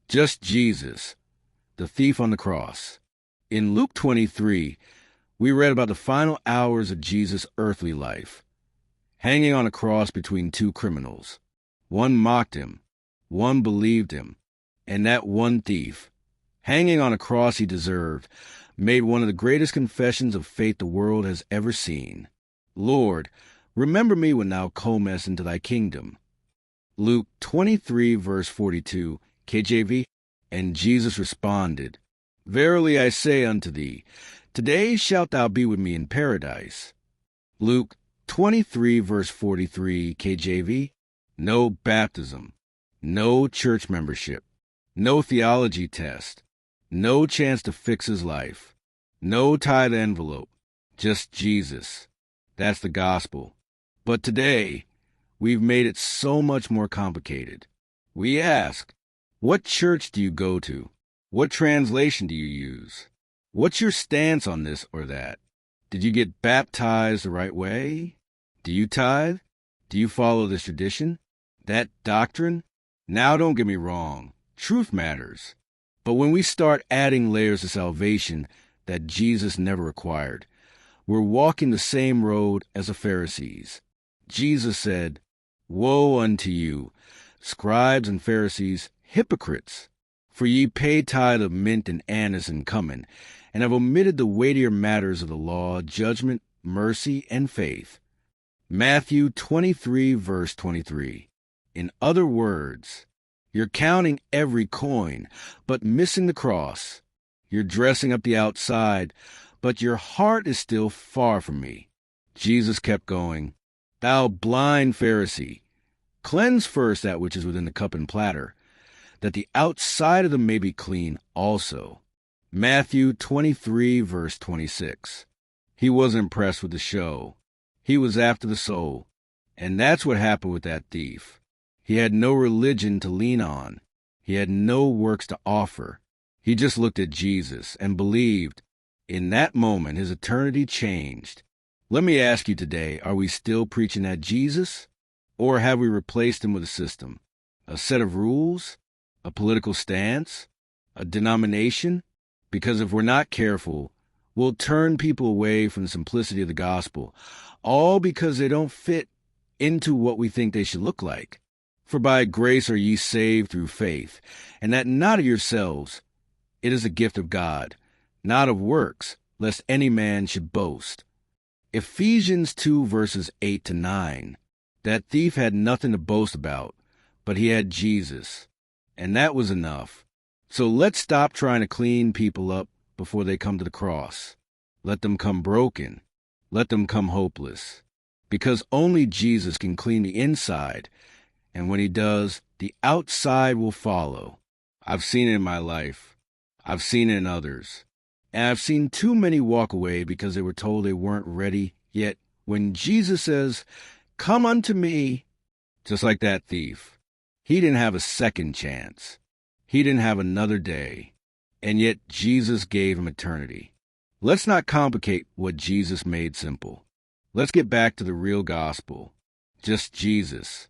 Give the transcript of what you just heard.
Just Jesus, the thief on the cross. In Luke 23, we read about the final hours of Jesus' earthly life, hanging on a cross between two criminals. One mocked him, one believed him, and that one thief, hanging on a cross he deserved, made one of the greatest confessions of faith the world has ever seen. Lord, remember me when thou comest into thy kingdom. Luke 23, verse 42, KJV, and Jesus responded, Verily I say unto thee, today shalt thou be with me in paradise. Luke 23, verse 43, KJV, no baptism, no church membership, no theology test, no chance to fix his life, no tithe envelope, just Jesus. That's the gospel. But today, we've made it so much more complicated. We ask, what church do you go to? What translation do you use? What's your stance on this or that? Did you get baptized the right way? Do you tithe? Do you follow this tradition? That doctrine? Now don't get me wrong. Truth matters. But when we start adding layers of salvation that Jesus never required, we're walking the same road as the Pharisees. Jesus said, Woe unto you, scribes and Pharisees, hypocrites! For ye pay tithe of mint and anise and cumin, and have omitted the weightier matters of the law, judgment, mercy, and faith. Matthew 23, verse 23. In other words, you're counting every coin, but missing the cross. You're dressing up the outside, but your heart is still far from me. Jesus kept going, Thou blind Pharisee, cleanse first that which is within the cup and platter, that the outside of them may be clean also. Matthew 23, verse 26. He wasn't impressed with the show. He was after the soul. And that's what happened with that thief. He had no religion to lean on. He had no works to offer. He just looked at Jesus and believed. In that moment, his eternity changed. Let me ask you today, are we still preaching at Jesus? Or have we replaced him with a system? A set of rules? A political stance? A denomination? Because if we're not careful, we'll turn people away from the simplicity of the gospel, all because they don't fit into what we think they should look like. For by grace are ye saved through faith, and that not of yourselves. It is a gift of God, not of works, lest any man should boast. Ephesians 2, verses 8 to 9. That thief had nothing to boast about, but he had Jesus. And that was enough. So let's stop trying to clean people up before they come to the cross. Let them come broken. Let them come hopeless. Because only Jesus can clean the inside, and when he does, the outside will follow. I've seen it in my life. I've seen it in others. And I've seen too many walk away because they were told they weren't ready. Yet when Jesus says, Come unto me, just like that thief, he didn't have a second chance. He didn't have another day. And yet Jesus gave him eternity. Let's not complicate what Jesus made simple. Let's get back to the real gospel. Just Jesus.